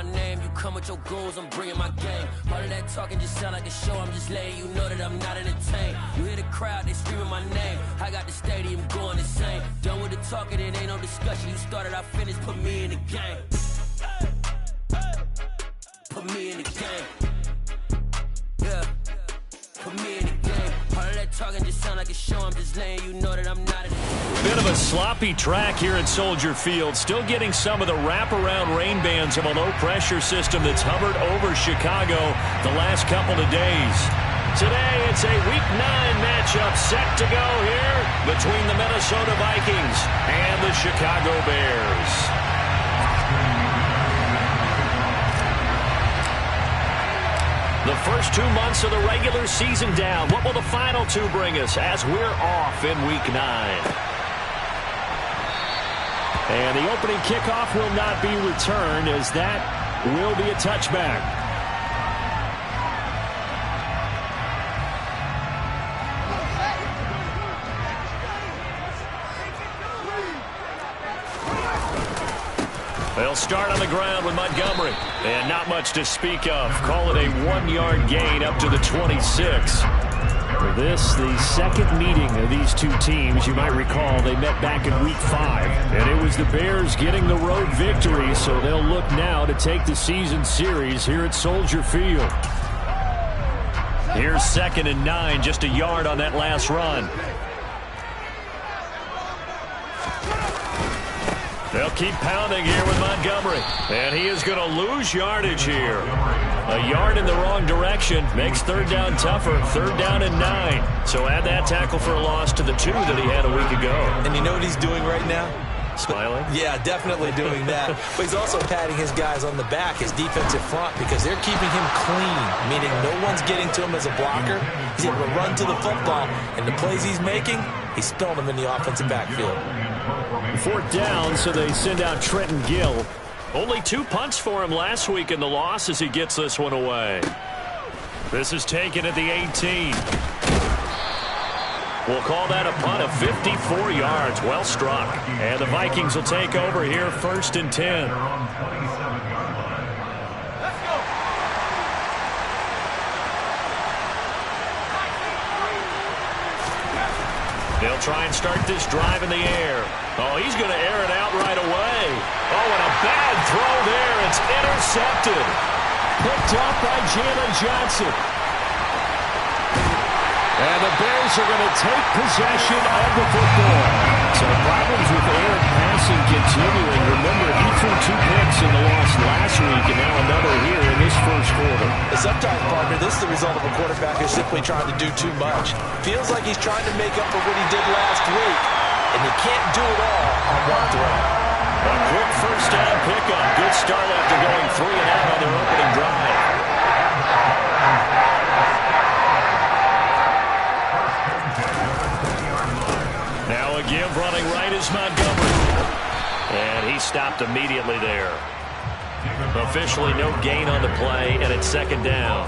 my name. You come with your goals, I'm bringing my game. All of that talking just sound like a show. I'm just letting you know that I'm not entertained. You hear the crowd, they screaming my name. I got the stadium going insane. Done with the talking, it ain't no discussion. You started, I finished, put me in the game. Put me in the game. Yeah. Put me in the game. All of that talking just sound like a show. I'm just letting you know that I'm not in it. Bit of a sloppy track here at Soldier Field. Still getting some of the wraparound rain bands of a low-pressure system that's hovered over Chicago the last couple of days. Today, it's a Week 9 matchup set to go here between the Minnesota Vikings and the Chicago Bears. The first 2 months of the regular season down. What will the final 2 bring us as we're off in Week 9? And the opening kickoff will not be returned, as that will be a touchback. They'll start on the ground with Montgomery. And not much to speak of. Call it a 1-yard gain up to the 26. For this, the second meeting of these two teams, you might recall they met back in Week 5. And it was the Bears getting the road victory, so they'll look now to take the season series here at Soldier Field. Here's 2nd and 9, just a yard on that last run. They'll keep pounding here with Montgomery. And he is going to lose yardage here. A yard in the wrong direction makes 3rd down tougher. 3rd down and 9. So add that tackle for a loss to the 2 that he had a week ago. And you know what he's doing right now? Smiling? Yeah, definitely doing that. But he's also patting his guys on the back, his defensive front, because they're keeping him clean, meaning no one's getting to him as a blocker. He's able to run to the football, and the plays he's making, he's spilling them in the offensive backfield. 4th down, so they send out Trenton Gill. Only 2 punts for him last week in the loss as he gets this one away. This is taken at the 18. We'll call that a punt of 54 yards. Well struck. And the Vikings will take over here 1st and 10. They'll try and start this drive in the air. Oh, he's going to air it out right away. Oh, and a bad throw there. It's intercepted. Picked up by Jalen Johnson. And the Bears are going to take possession of the football. So problems with Aaron passing continuing. Remember, he threw 2 picks in the loss last week, and now another here in this first quarter. Sometimes, partner, this is the result of a quarterback who's simply trying to do too much. Feels like he's trying to make up for what he did last week, and you can't do it all on one throw. A quick 1st down pickup. Good start after going 3 and out on their opening drive. Now a give running right is Montgomery. And he stopped immediately there. Officially no gain on the play, and it's 2nd down.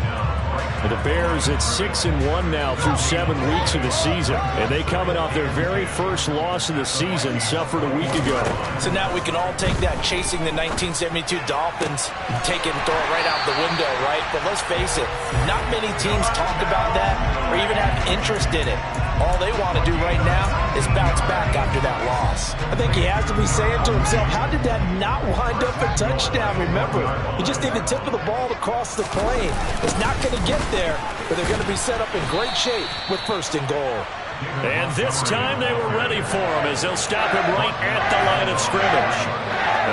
The Bears at 6-1 now through 7 weeks of the season. And they coming off their very first loss of the season, suffered a week ago. So now we can all take that chasing the 1972 Dolphins, take it and throw it right out the window, right? But let's face it, not many teams talk about that or even have interest in it. All they want to do right now is bounce back after that loss. I think he has to be saying to himself, how did that not wind up a touchdown? Remember, you just need the tip of the ball to cross the plane. It's not going to get there, but they're going to be set up in great shape with 1st and goal. And this time they were ready for him as they'll stop him right at the line of scrimmage.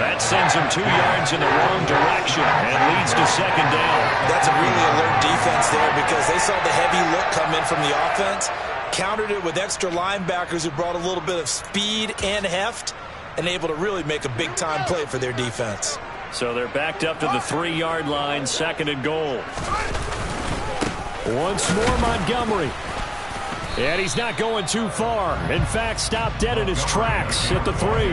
That sends him 2 yards in the wrong direction and leads to 2nd down. That's a really alert defense there because they saw the heavy look come in from the offense, countered it with extra linebackers who brought a little bit of speed and heft, and able to really make a big-time play for their defense. So they're backed up to the 3-yard line, 2nd and goal. Once more Montgomery. And he's not going too far. In fact, stopped dead in his tracks at the 3.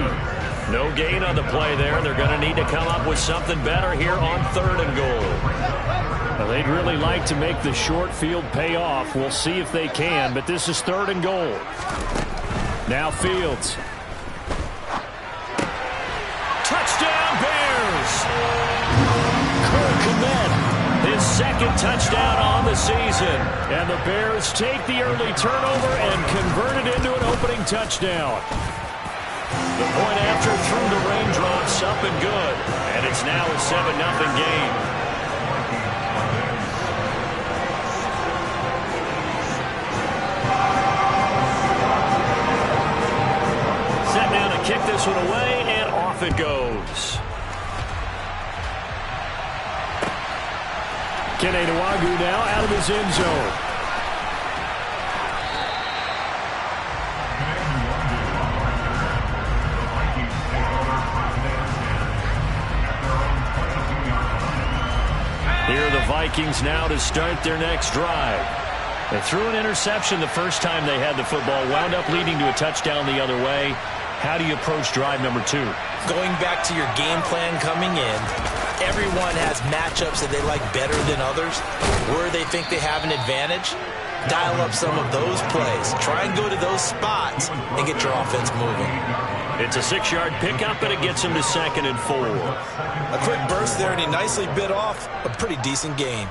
No gain on the play there. They're going to need to come up with something better here on 3rd and goal. Well, they'd really like to make the short field pay off. We'll see if they can, but this is 3rd and goal. Now Fields. Touchdown Bears! second touchdown on the season. And the Bears take the early turnover and convert it into an opening touchdown. The point after through the raindrops, up and good. And it's now a 7-0 game. Set down to kick this one away, and off it goes. Kene Nwangwu now out of his end zone. Here are the Vikings now to start their next drive. They threw an interception the first time they had the football, wound up leading to a touchdown the other way. How do you approach drive number 2? Going back to your game plan coming in, everyone has matchups that they like better than others. Where they think they have an advantage, dial up some of those plays. Try and go to those spots and get your offense moving. It's a 6-yard pickup, and it gets him to 2nd and 4. A quick burst there, and he nicely bit off a pretty decent gain.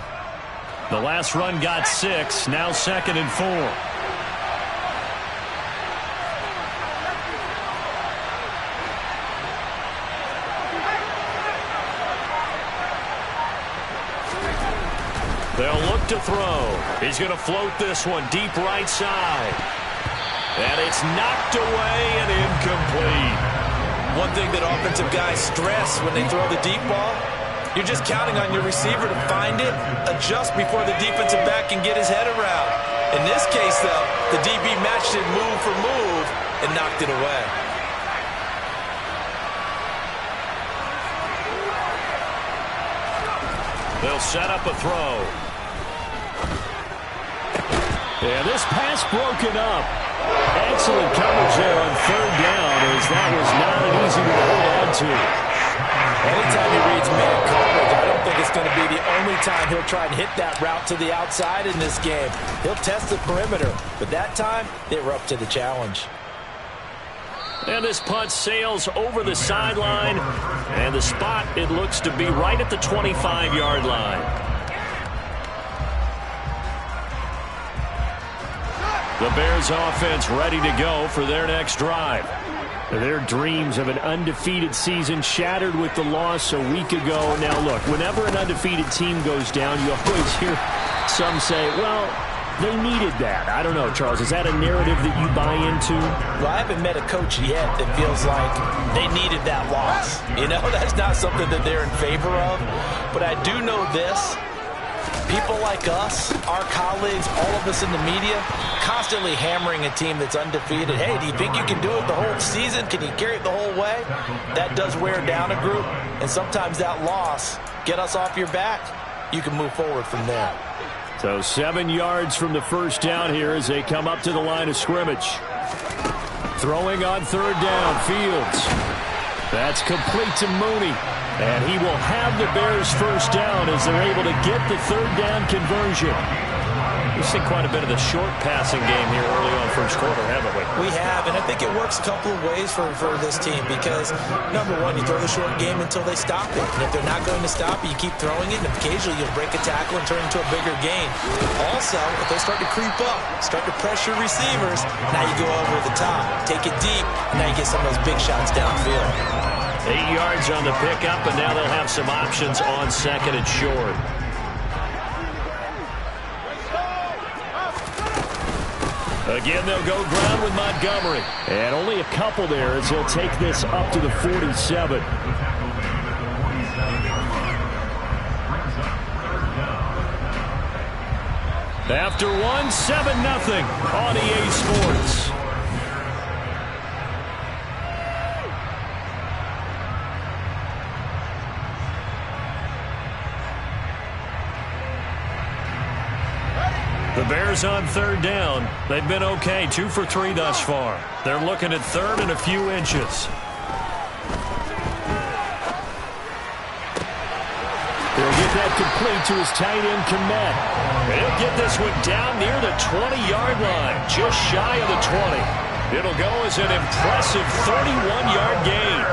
The last run got 6, now 2nd and 4. They'll look to throw. He's going to float this one deep right side. And it's knocked away and incomplete. One thing that offensive guys stress when they throw the deep ball, you're just counting on your receiver to find it, adjust before the defensive back can get his head around. In this case, though, the DB matched it move for move and knocked it away. They'll set up a throw. Yeah, this pass broken up. Excellent coverage there on 3rd down, as that was not an easy one to hold on to. Anytime he reads man coverage, I don't think it's going to be the only time he'll try and hit that route to the outside in this game. He'll test the perimeter, but that time they were up to the challenge. And this punt sails over the sideline, and the spot, it looks to be right at the 25-yard line. The Bears offense ready to go for their next drive. Their dreams of an undefeated season shattered with the loss a week ago. Now look, whenever an undefeated team goes down, you always hear some say, well, they needed that. I don't know, Charles. Is that a narrative that you buy into? Well, I haven't met a coach yet that feels like they needed that loss. You know, that's not something that they're in favor of. But I do know this. People like us, our colleagues, all of us in the media, constantly hammering a team that's undefeated. Hey, do you think you can do it the whole season? Can you carry it the whole way? That does wear down a group. And sometimes that loss, get us off your back, you can move forward from there. So 7 yards from the first down here as they come up to the line of scrimmage. Throwing on 3rd down, Fields. That's complete to Mooney. And he will have the Bears first down as they're able to get the 3rd down conversion. We've seen quite a bit of the short passing game here early on first quarter, haven't we? We have, and I think it works a couple of ways for this team because, number one, you throw the short game until they stop it. And if they're not going to stop it, you keep throwing it, and occasionally you'll break a tackle and turn it into a bigger gain. Also, if they start to creep up, start to pressure receivers, now you go over the top, take it deep, and now you get some of those big shots downfield. 8 yards on the pickup, and now they'll have some options on 2nd and short. Again, they'll go ground with Montgomery. And only a couple there as he'll take this up to the 47. After one, 7-0 on EA Sports. The Bears on 3rd down. They've been okay, 2 for 3 thus far. They're looking at 3rd and a few inches. They'll get that complete to his tight end, Kmet. He'll get this one down near the 20-yard line, just shy of the 20. It'll go as an impressive 31-yard gain.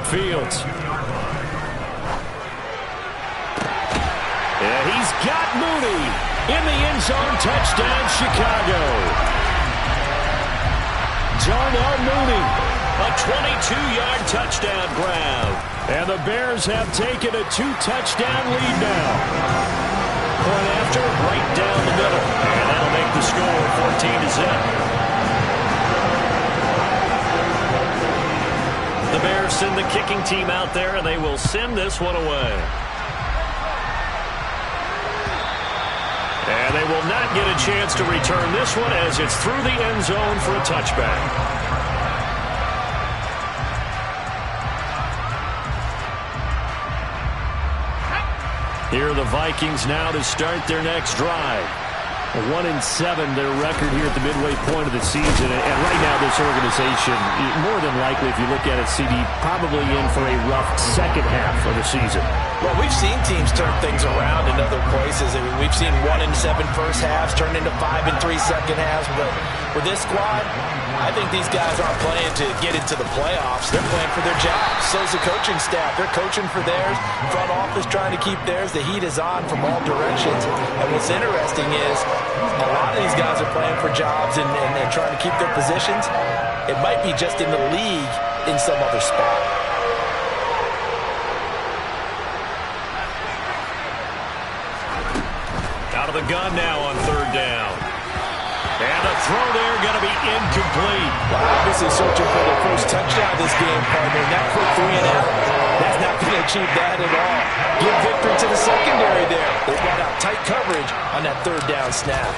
Fields. got Mooney in the end zone. Touchdown, Chicago. Darnell Mooney, a 22-yard touchdown grab. And the Bears have taken a 2-touchdown lead now. Point after, right down the middle. And that'll make the score 14-0. The Bears send the kicking team out there, and they will send this one away. And they will not get a chance to return this one as it's through the end zone for a touchback. Here are the Vikings now to start their next drive. 1-7 their record here at the midway point of the season. And right now this organization, more than likely if you look at it, CD, probably in for a rough second half of the season. Well, we've seen teams turn things around in other places. I mean, we've seen 1-7 first halves turn into 5-3 second halves. But with this squad, I think these guys aren't playing to get into the playoffs. They're playing for their jobs. So's the coaching staff. They're coaching for theirs. Front office trying to keep theirs. The heat is on from all directions. And what's interesting is a lot of these guys are playing for jobs and trying to keep their positions. It might be just in the league in some other spot. Out of the gun now on third down. And the throw there going to be incomplete. Well, obviously searching for their first touchdown this game, partner. That quick 3 and out, that's not going to achieve that at all. Give victory to the secondary there. They brought out tight coverage on that third down snap.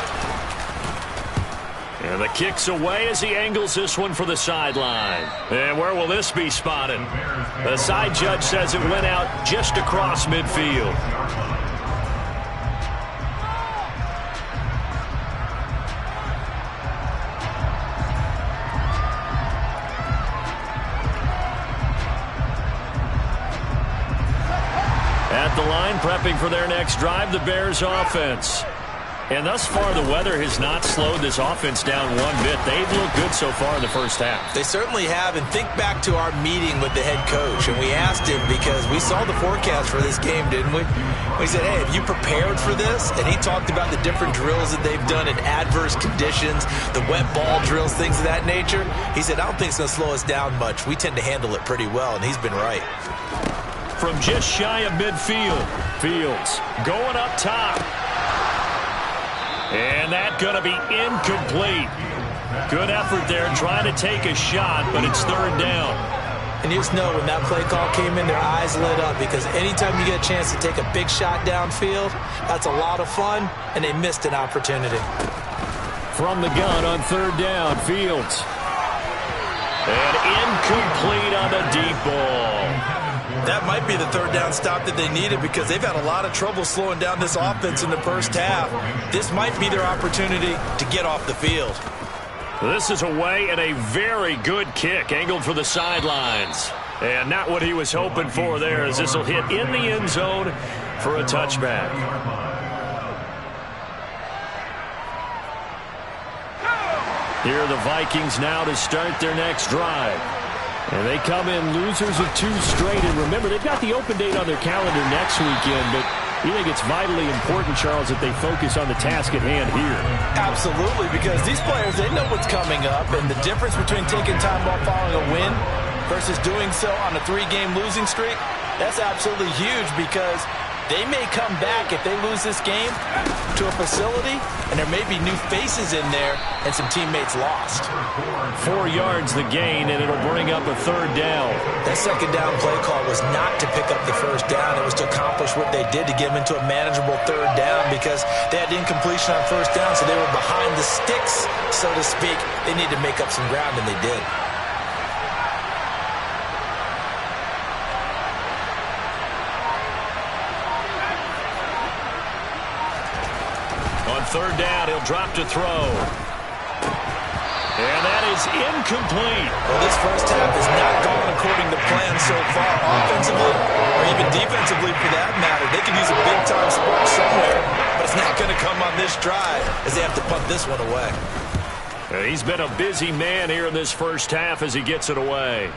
And the kick's away as he angles this one for the sideline. And where will this be spotted? The side judge says it went out just across midfield. At the line, prepping for their next drive, the Bears offense. And thus far, the weather has not slowed this offense down one bit. They've looked good so far in the first half. They certainly have. And think back to our meeting with the head coach. And we asked him because we saw the forecast for this game, didn't we? We said, hey, have you prepared for this? And he talked about the different drills that they've done in adverse conditions, the wet ball drills, things of that nature. He said, I don't think it's going to slow us down much. We tend to handle it pretty well, and he's been right. From just shy of midfield, Fields going up top. And that's going to be incomplete. Good effort there trying to take a shot, but it's third down. And you just know when that play call came in, their eyes lit up because anytime you get a chance to take a big shot downfield, that's a lot of fun, and they missed an opportunity. From the gun on third down, Fields. And incomplete on the deep ball. That might be the third down stop that they needed because they've had a lot of trouble slowing down this offense in the first half. This might be their opportunity to get off the field. This is away and a very good kick angled for the sidelines. And not what he was hoping for there as this will hit in the end zone for a touchback. Here are the Vikings now to start their next drive. And they come in losers of 2 straight. And remember, they've got the open date on their calendar next weekend. But you think it's vitally important, Charles, that they focus on the task at hand here? Absolutely, because these players, they know what's coming up. And the difference between taking time off following a win versus doing so on a 3-game losing streak, that's absolutely huge because they may come back if they lose this game to a facility, and there may be new faces in there and some teammates lost. 4 yards the gain, and it'll bring up a third down. That second down play call was not to pick up the first down. It was to accomplish what they did to get them into a manageable third down because they had incompletion on first down, so they were behind the sticks, so to speak. They needed to make up some ground, and they did. Third down, he'll drop to throw. And that is incomplete. Well, this first half has not gone according to plan so far, offensively or even defensively for that matter. They could use a big-time spark somewhere, but it's not going to come on this drive as they have to punt this one away. He's been a busy man here in this first half as he gets it away.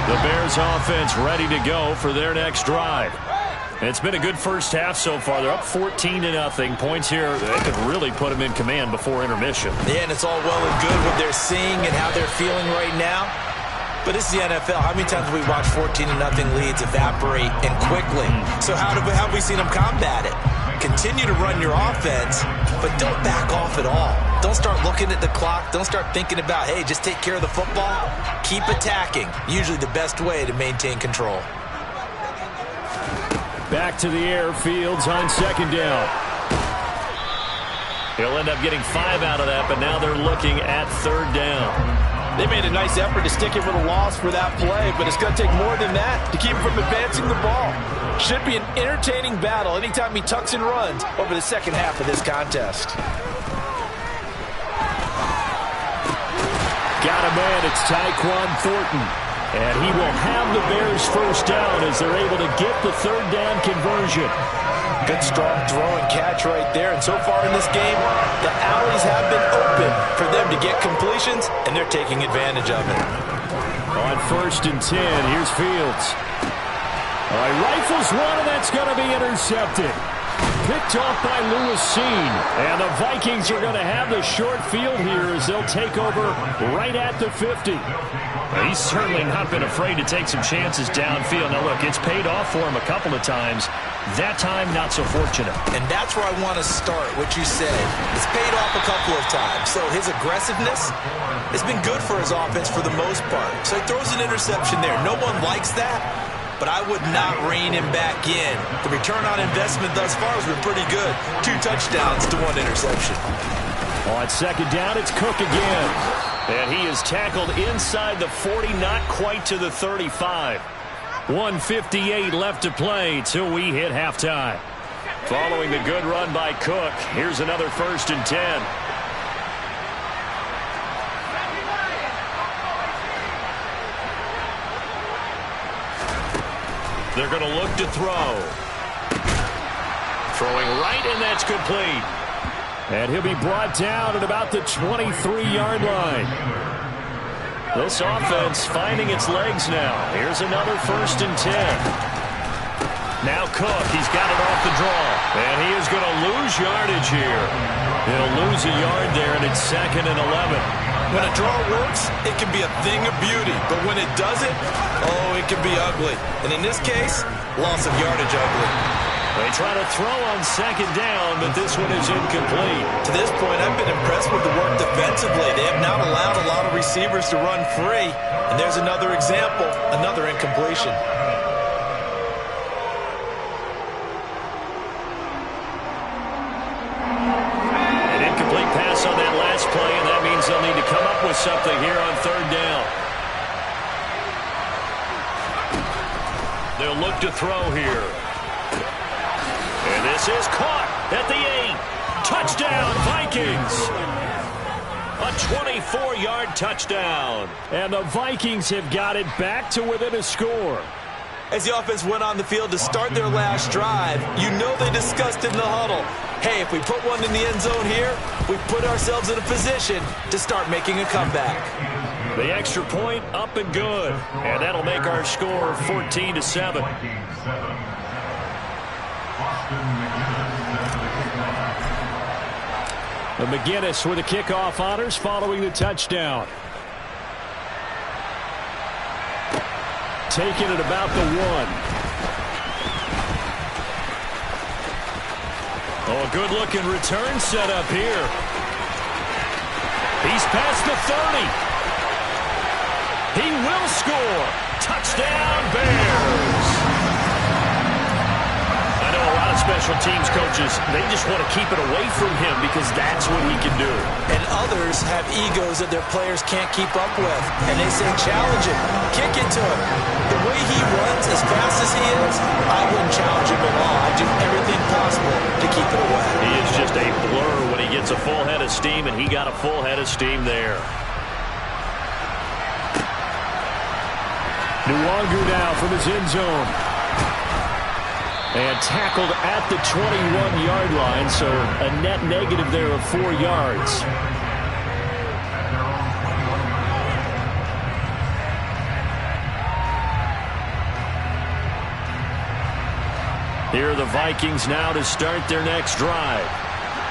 The Bears offense ready to go for their next drive. It's been a good first half so far. They're up 14-0. Points here, they could really put them in command before intermission. Yeah, and it's all well and good what they're seeing and how they're feeling right now. But this is the NFL. How many times have we watched 14-0 leads evaporate and quickly? So how have we seen them combat it? Continue to run your offense, but don't back off at all. Don't start looking at the clock. Don't start thinking about, hey, just take care of the football. Keep attacking. Usually the best way to maintain control. Back to the air. Fields on second down. He'll end up getting 5 out of that, but now they're looking at third down. They made a nice effort to stick it with a loss for that play, but it's going to take more than that to keep him from advancing the ball. Should be an entertaining battle anytime he tucks and runs over the second half of this contest. Got a man, it's Tyquan Thornton. And he will have the Bears first down as they're able to get the third down conversion. Good strong throw and catch right there. And so far in this game, the alleys have been open for them to get completions, and they're taking advantage of it. On 1st and 10, here's Fields. All right, rifles one, and that's going to be intercepted. Picked off by Lewis Cine. And the Vikings are going to have the short field here as they'll take over right at the 50. He's certainly not been afraid to take some chances downfield. Now, look, it's paid off for him a couple of times. That time, not so fortunate. And that's where I want to start, what you said. It's paid off a couple of times. So his aggressiveness has been good for his offense for the most part. So he throws an interception there. No one likes that, but I would not rein him back in. The return on investment thus far has been pretty good. 2 touchdowns to 1 interception. On second down, it's Cook again. And he is tackled inside the 40, not quite to the 35. 1:58 left to play till we hit halftime. Following the good run by Cook, here's another 1st and 10. They're going to look to throw. Throwing right, and that's complete. And he'll be brought down at about the 23-yard line. This offense finding its legs now. Here's another 1st and 10. Now Cook, he's got it off the draw. And he is going to lose yardage here. He'll lose a yard there, and it's 2nd and 11. When a draw works, it can be a thing of beauty. But when it doesn't, oh, it can be ugly. And in this case, loss of yardage ugly. They try to throw on second down, but this one is incomplete. To this point, I've been impressed with the work defensively. They have not allowed a lot of receivers to run free. And there's another example, another incompletion. An incomplete pass on that last play, and that means they'll need to come up with something here on third down. They'll look to throw here. And this is caught at the 8. Touchdown, Vikings. A 24-yard touchdown. And the Vikings have got it back to within a score. As the offense went on the field to start their last drive, you know they discussed in the huddle, hey, if we put one in the end zone here, we put ourselves in a position to start making a comeback. The extra point up and good. And that'll make our score 14-7. McGinnis with the kickoff honors following the touchdown. Taking it about the 1. Oh, a good-looking return set up here. He's past the 30. He will score. Touchdown, Bears. I know a lot of special teams coaches, they just want to keep it away from him because that's what he can do. And others have egos that their players can't keep up with. And they say, challenge him, kick it to him. The way he runs as fast as he is, I wouldn't challenge him at all. I'd do everything possible to keep it away. He is just a blur when he gets a full head of steam, and he got a full head of steam there. Nwangu now from his end zone. And tackled at the 21-yard line, so a net negative there of 4 yards. Here are the Vikings now to start their next drive.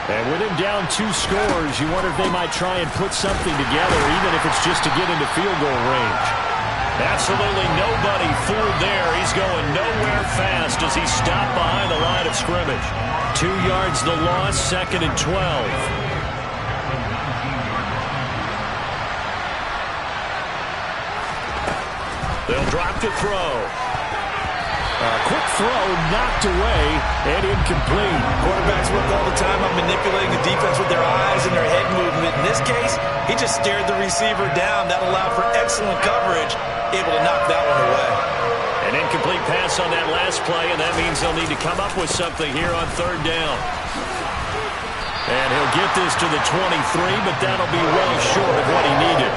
And with him down 2 scores, you wonder if they might try and put something together, even if it's just to get into field goal range. Absolutely nobody fooled there. He's going nowhere fast as he's stopped behind the line of scrimmage. 2 yards the loss, 2nd and 12. They'll drop to throw. Quick throw, knocked away, and incomplete. Quarterbacks work all the time on manipulating the defense with their eyes and their head movement. In this case, he just stared the receiver down. That allowed for excellent coverage, able to knock that one away. An incomplete pass on that last play, and that means they'll need to come up with something here on 3rd down. And he'll get this to the 23, but that'll be well short of what he needed.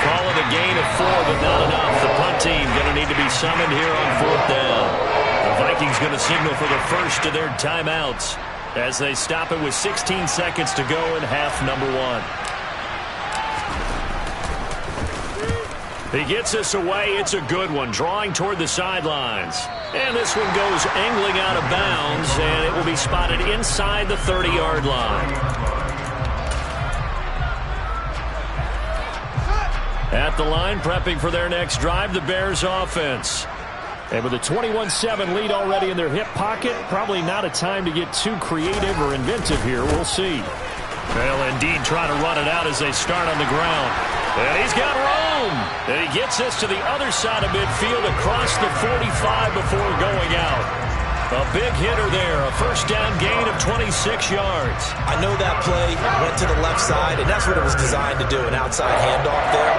Call it a gain of 4, but not enough. The punt team going to need to be summoned here on 4th down. The Vikings going to signal for the first of their timeouts as they stop it with 16 seconds to go in half number 1. He gets this away. It's a good one, drawing toward the sidelines. And this one goes angling out of bounds, and it will be spotted inside the 30-yard line. At the line, prepping for their next drive, the Bears offense. And with a 21-7 lead already in their hip pocket, probably not a time to get too creative or inventive here. We'll see. They'll indeed try to run it out as they start on the ground. And he's got room. And he gets this to the other side of midfield across the 45 before going out. A big hitter there, a first down gain of 26 yards. I know that play went to the left side, and that's what it was designed to do, an outside handoff there.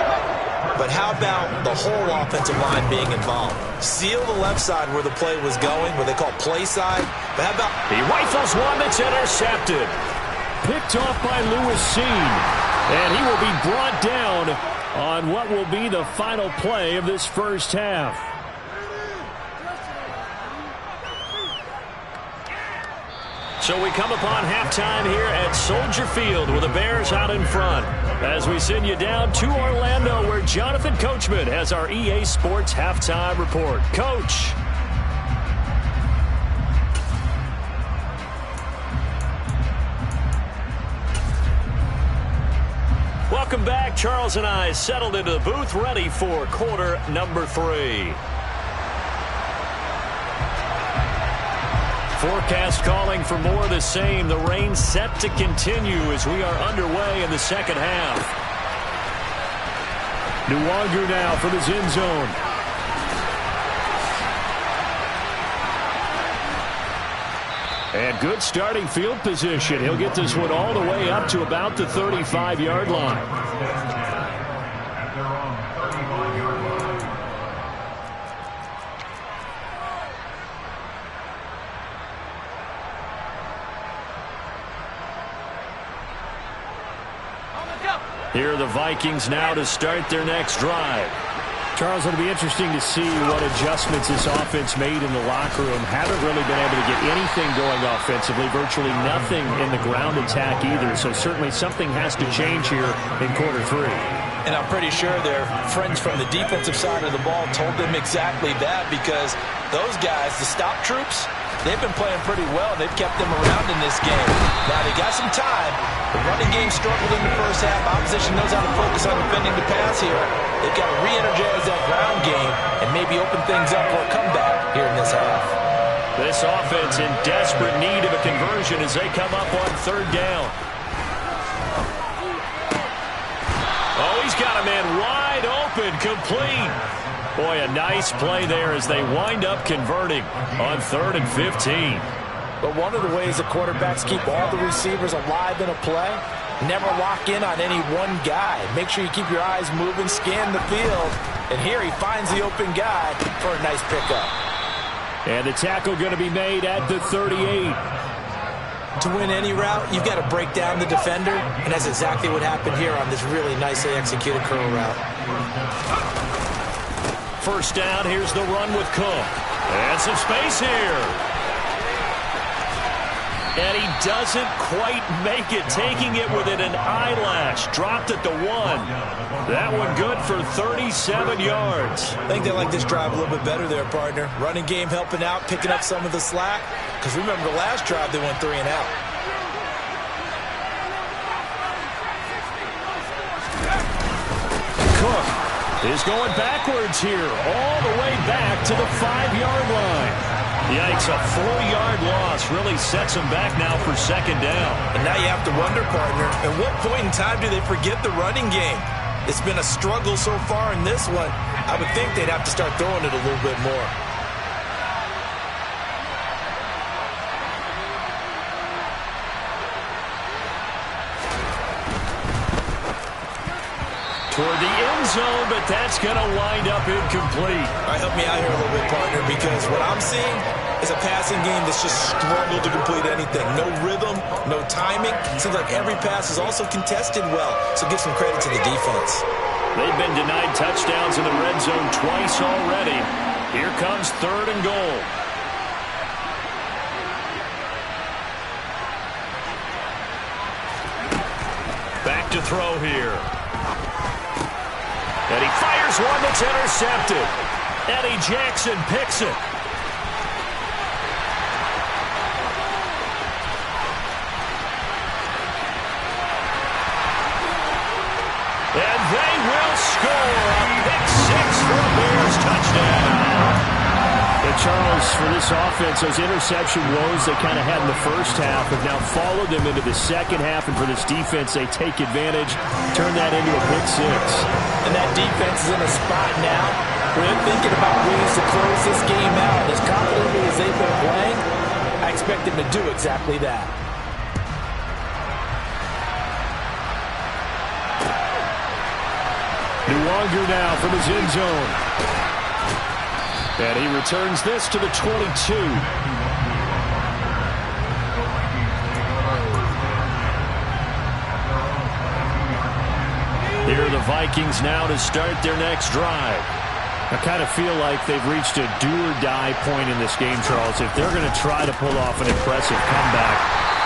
But how about the whole offensive line being involved? Seal the left side where the play was going, what they call play side. But how about... He rifles one that's intercepted. Picked off by Lewis Cine. And he will be brought down on what will be the final play of this first half. So we come upon halftime here at Soldier Field with the Bears out in front. As we send you down to Orlando where Jonathan Coachman has our EA Sports halftime report. Coach. Welcome back. Charles and I settled into the booth ready for quarter number 3. Forecast calling for more of the same. The rain set to continue as we are underway in the second half. Nwangu now from his end zone. And good starting field position. He'll get this one all the way up to about the 35-yard line. Here are the Vikings now to start their next drive. Charles, it'll be interesting to see what adjustments this offense made in the locker room. Haven't really been able to get anything going offensively, virtually nothing in the ground attack either. So certainly something has to change here in quarter 3. And I'm pretty sure their friends from the defensive side of the ball told them exactly that, because those guys, the stop troops, they've been playing pretty well. They've kept them around in this game. Now they got some time. The running game struggled in the first half. Opposition knows how to focus on defending the pass here. They've got to re-energize that ground game and maybe open things up for a comeback here in this half. This offense in desperate need of a conversion as they come up on 3rd down. Oh, he's got a man wide open, complete. Boy, a nice play there as they wind up converting on 3rd and 15. But one of the ways that quarterbacks keep all the receivers alive in a play, never lock in on any one guy. Make sure you keep your eyes moving, scan the field. And here he finds the open guy for a nice pickup. And the tackle going to be made at the 38. To win any route, you've got to break down the defender, and that's exactly what happened here on this really nicely executed curl route. First down, here's the run with Cook. And some space here. And he doesn't quite make it, taking it within an eyelash. Dropped it to 1. That one good for 37 yards. I think they like this drive a little bit better there, partner. Running game helping out, picking up some of the slack. Because remember the last drive, they went 3 and out. Cook is going backwards here, all the way back to the 5-yard line. Yikes, a 4-yard loss really sets them back now for second down. And now you have to wonder, partner, at what point in time do they forget the running game? It's been a struggle so far in this one. I would think they'd have to start throwing it a little bit more. Toward the end zone, but that's going to wind up incomplete. All right, help me out here a little bit, partner, because what I'm seeing is a passing game that's just struggled to complete anything. No rhythm, no timing. Seems like every pass is also contested well, so give some credit to the defense. They've been denied touchdowns in the red zone twice already. Here comes 3rd and goal. Back to throw here. And he fires one that's intercepted. Eddie Jackson picks it. And they will score a pick 6 for a Bears touchdown. And Charles, for this offense, those interception woes they kind of had in the first half have now followed them into the second half. And for this defense, they take advantage, turn that into a pick 6. And that defense is in a spot now where they're thinking about ways to close this game out. As confidently as they've been playing, I expect them to do exactly that. Nuwanger now from his end zone. And he returns this to the 22. Here are the Vikings now to start their next drive. I kind of feel like they've reached a do-or-die point in this game, Charles. If they're going to try to pull off an impressive comeback,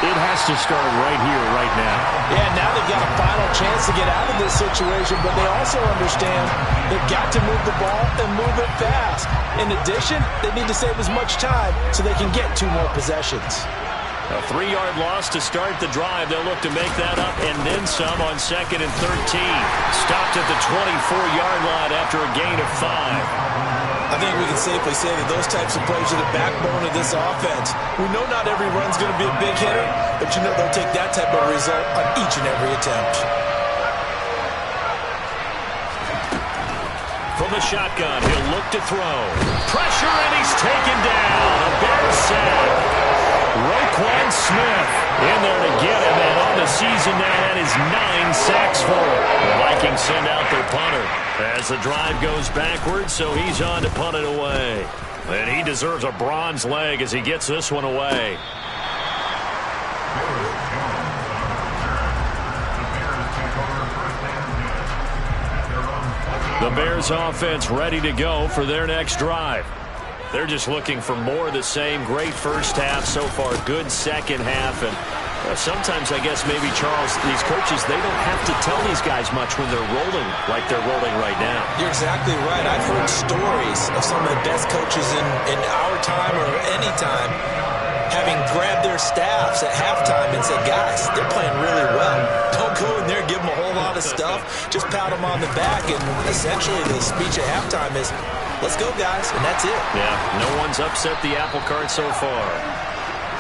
it has to start right here, right now. Yeah, now they've got a final chance to get out of this situation, but they also understand they've got to move the ball and move it fast. In addition, they need to save as much time so they can get 2 more possessions. A 3-yard loss to start the drive. They'll look to make that up and then some on 2nd and 13. Stopped at the 24-yard line after a gain of 5. I think we can safely say that those types of plays are the backbone of this offense. We know not every run's going to be a big hitter, but you know they'll take that type of result on each and every attempt. From the shotgun, he'll look to throw. Pressure, and he's taken down. A Bears sack. Roquan Smith in there to get him, and on the season now, that is 9 sacks for him. The Vikings send out their punter as the drive goes backwards, so he's on to punt it away. And he deserves a bronze leg as he gets this one away. The Bears offense ready to go for their next drive. They're just looking for more of the same. Great first half so far. Good second half. And sometimes, I guess, maybe, Charles, these coaches, they don't have to tell these guys much when they're rolling like they're rolling right now. You're exactly right. I've heard stories of some of the best coaches in our time or any time having grabbed their staffs at halftime and said, guys, they're playing really well. Don't go in there and give them a whole lot of stuff. Just pat them on the back. And essentially the speech at halftime is, let's go, guys, and that's it. Yeah, no one's upset the apple cart so far.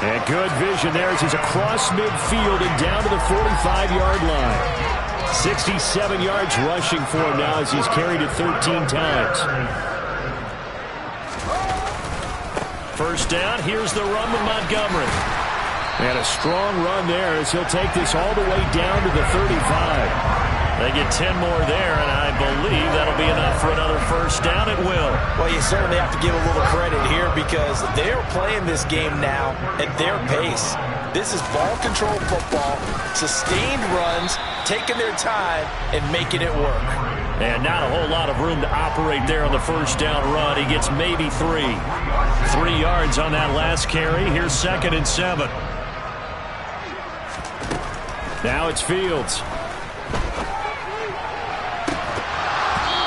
And good vision there as he's across midfield and down to the 45-yard line. 67 yards rushing for him now as he's carried it 13 times. First down, here's the run with Montgomery. And a strong run there as he'll take this all the way down to the 35. They get 10 more there, and I believe that'll be enough for another first down. It will. Well, you certainly have to give a little credit here because they're playing this game now at their pace. This is ball control football, sustained runs, taking their time, and making it work. And not a whole lot of room to operate there on the first down run. He gets maybe 3. 3 yards on that last carry. Here's 2nd and 7. Now it's Fields.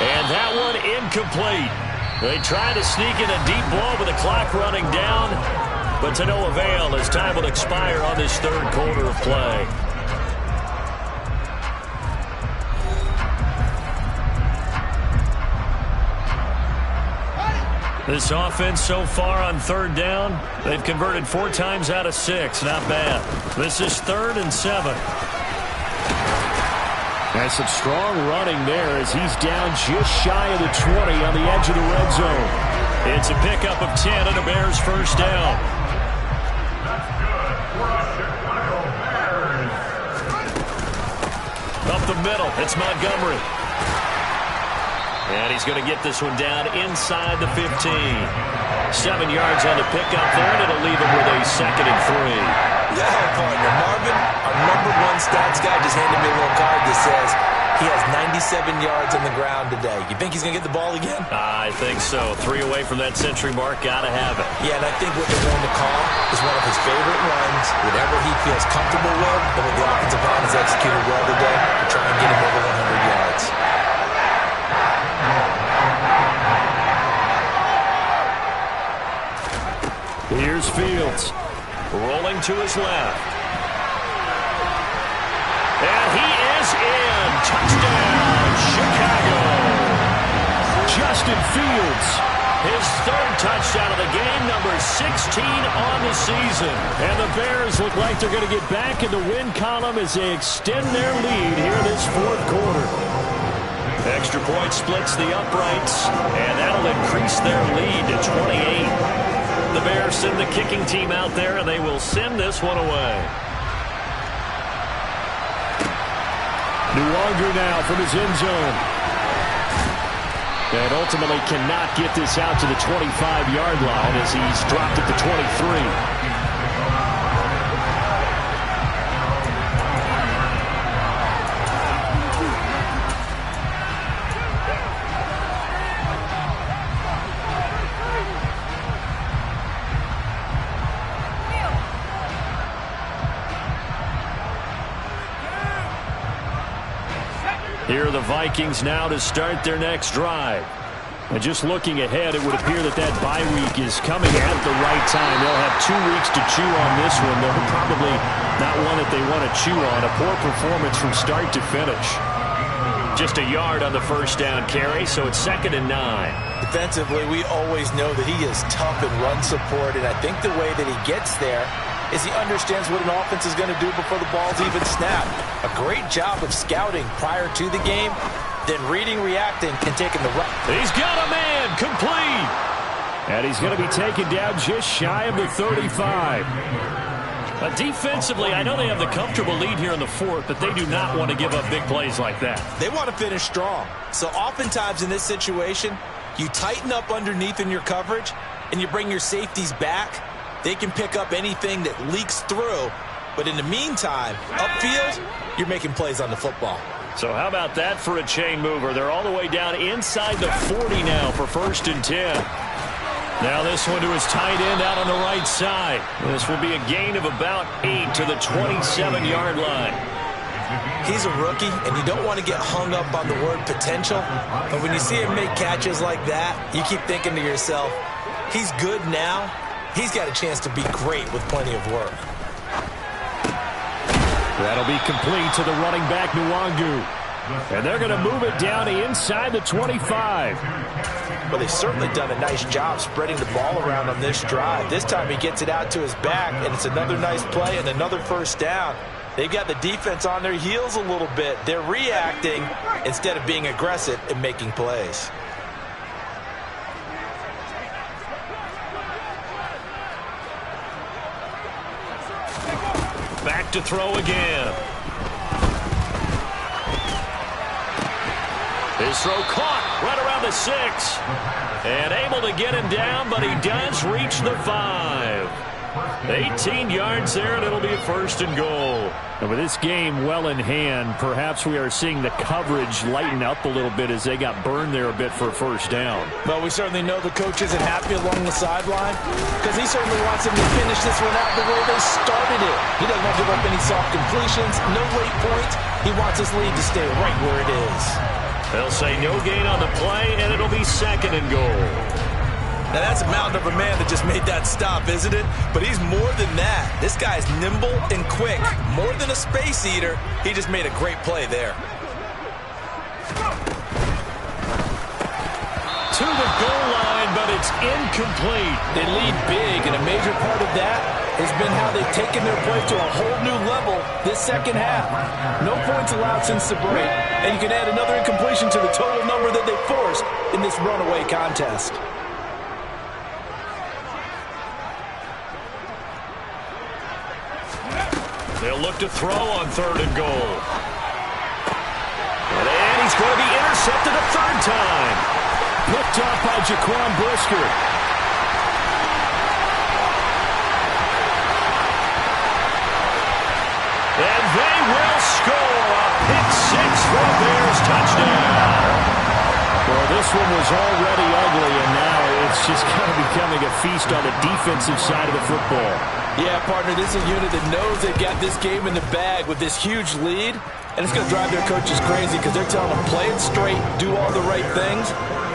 And that one incomplete. They try to sneak in a deep ball with the clock running down, but to no avail as time will expire on this third quarter of play. This offense so far on third down, they've converted 4 times out of 6. Not bad. This is 3rd and 7. Has some strong running there as he's down just shy of the 20 on the edge of the red zone. It's a pickup of 10 and a Bears first down. Up the middle, it's Montgomery. And he's going to get this one down inside the 15. 7 yards on the pickup there, and it'll leave him with a 2nd and 3. Yeah, partner. Marvin, our #1 stats guy, just handed me a little card that says he has 97 yards on the ground today. You think he's going to get the ball again? I think so. 3 away from that century mark. Got to have it. Yeah, and I think what they're going to call is one of his favorite runs, whatever he feels comfortable with, and what the offensive line has executed well today to try and get him over 100 yards. Here's Fields. Rolling to his left. And he is in. Touchdown, Chicago. Justin Fields. His 3rd touchdown of the game, number 16 on the season. And the Bears look like they're going to get back in the win column as they extend their lead here this 4th quarter. Extra point splits the uprights, and that'll increase their lead to 28. The Bears send the kicking team out there, and they will send this one away. Nwangwu now from his end zone. And ultimately cannot get this out to the 25-yard line as he's dropped at the 23. Here are the Vikings now to start their next drive. And just looking ahead, it would appear that bye week is coming at the right time. They'll have 2 weeks to chew on this one, though probably not one that they want to chew on. A poor performance from start to finish. Just a yard on the first down carry, so it's 2nd and 9. Defensively, we always know that he is tough in run support, and I think the way that he gets there is he understands what an offense is going to do before the ball's even snapped. A great job of scouting prior to the game, then reading, reacting, and taking the run. He's got a man, complete. And he's going to be taken down just shy of the 35. Defensively, I know they have the comfortable lead here in the 4th, but they do not want to give up big plays like that. They want to finish strong. So oftentimes in this situation, you tighten up underneath in your coverage, and you bring your safeties back. They can pick up anything that leaks through. But in the meantime, upfield, you're making plays on the football. So how about that for a chain mover? They're all the way down inside the 40 now for 1st and 10. Now this one to his tight end out on the right side. This will be a gain of about 8 to the 27-yard line. He's a rookie, and you don't want to get hung up on the word potential. But when you see him make catches like that, you keep thinking to yourself, he's good now. He's got a chance to be great with plenty of work. That'll be complete to the running back, Nwangwu. And they're going to move it down to inside the 25. Well, they've certainly done a nice job spreading the ball around on this drive. This time he gets it out to his back, and it's another nice play and another first down. They've got the defense on their heels a little bit. They're reacting instead of being aggressive and making plays. Back to throw again. His throw caught right around the 6. And able to get him down, but he does reach the 5. 18 yards there, and it'll be a 1st and goal. And with this game well in hand, perhaps we are seeing the coverage lighten up a little bit as they got burned there a bit for a 1st down. Well, we certainly know the coach isn't happy along the sideline because he certainly wants them to finish this one out the way they started it. He doesn't want to give up any soft completions, no late points. He wants his lead to stay right where it is. They'll say no gain on the play, and it'll be 2nd and goal. Now, that's a mountain of a man that just made that stop, isn't it? But he's more than that. This guy's nimble and quick. More than a space eater, he just made a great play there. To the goal line, but it's incomplete. They lead big, and a major part of that has been how they've taken their play to a whole new level this second half. No points allowed since the break, and you can add another incompletion to the total number that they forced in this runaway contest. They'll look to throw on 3rd and goal. And he's going to be intercepted a 3rd time. Picked off by Jaquan Brisker. And they will score a pick 6 for a Bears touchdown. Well, this one was already ugly, and now it's just kind of becoming a feast on the defensive side of the football. Yeah, partner, this is a unit that knows they've got this game in the bag with this huge lead, and it's going to drive their coaches crazy because they're telling them play it straight, do all the right things.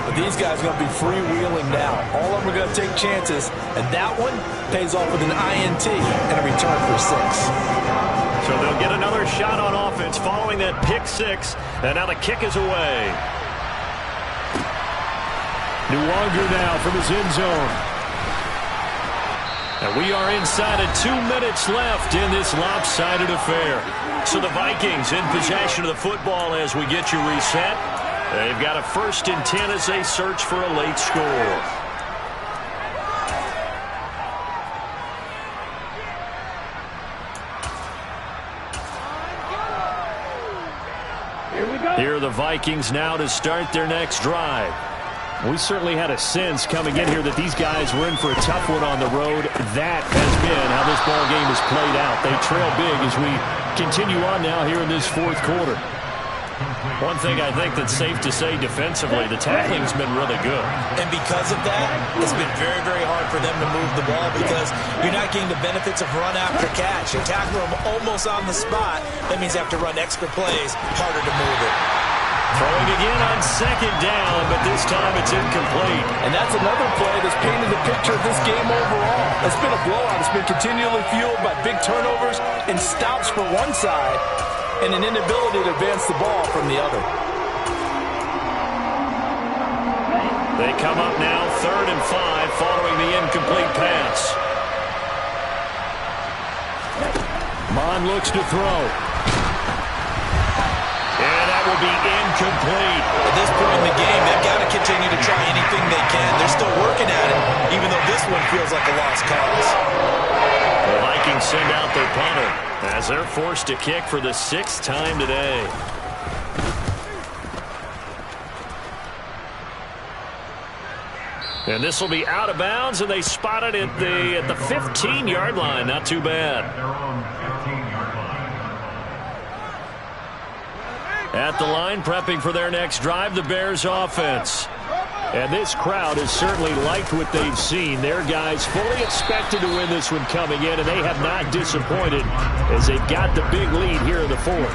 But these guys are going to be freewheeling now. All of them are going to take chances, and that one pays off with an INT and a return for 6. So they'll get another shot on offense following that pick 6, and now the kick is away. Nwanger now from his end zone. And we are inside of 2 minutes left in this lopsided affair. So the Vikings in possession of the football as we get you reset. They've got a 1st and 10 as they search for a late score. Here are the Vikings now to start their next drive. We certainly had a sense coming in here that these guys were in for a tough one on the road. That has been how this ball game has played out. They trail big as we continue on now here in this 4th quarter. One thing I think that's safe to say defensively, the tackling's been really good. And because of that, it's been very, very hard for them to move the ball because you're not getting the benefits of run after catch. You tackle them almost on the spot. That means you have to run extra plays, harder to move it. Throwing again on 2nd down, but this time it's incomplete. And that's another play that's painted the picture of this game overall. It's been a blowout. It's been continually fueled by big turnovers and stops for one side and an inability to advance the ball from the other. They come up now 3rd and 5 following the incomplete pass. Mond looks to throw. And that will be incomplete. At this point in the game, they've got to continue to try anything they can. They're still working at it, even though this one feels like a lost cause. The Vikings send out their punter as they're forced to kick for the 6th time today. And this will be out of bounds, and they spot it at the 15-yard line. Not too bad. At the line, prepping for their next drive, the Bears offense. And this crowd has certainly liked what they've seen. Their guys fully expected to win this one coming in, and they have not disappointed as they've got the big lead here in the 4th.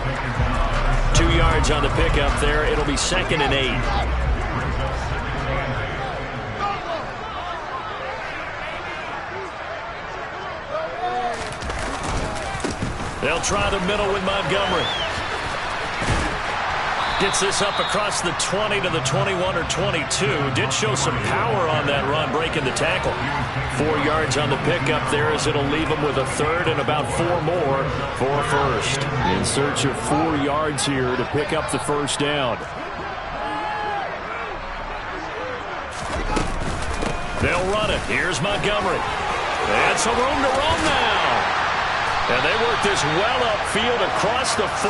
2 yards on the pickup there. It'll be 2nd and 8. They'll try the middle with Montgomery. Gets this up across the 20 to the 21 or 22. Did show some power on that run, breaking the tackle. 4 yards on the pickup there as it'll leave them with a 3rd and about 4 more for a 1st. In search of 4 yards here to pick up the 1st down. They'll run it. Here's Montgomery. And some room to roam now. And they work this well upfield across the 45.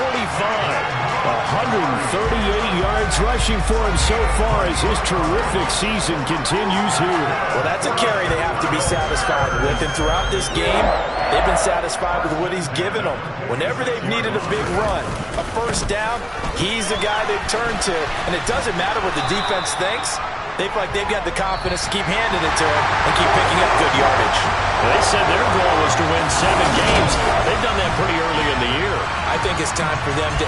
138 yards rushing for him so far as his terrific season continues here. Well, that's a carry they have to be satisfied with. And throughout this game, they've been satisfied with what he's given them. Whenever they've needed a big run, a first down, he's the guy they've turned to. And it doesn't matter what the defense thinks. They feel like they've got the confidence to keep handing it to him and keep picking up good yardage. They said their goal was to win 7 games. They've done that pretty early in the year. I think it's time for them to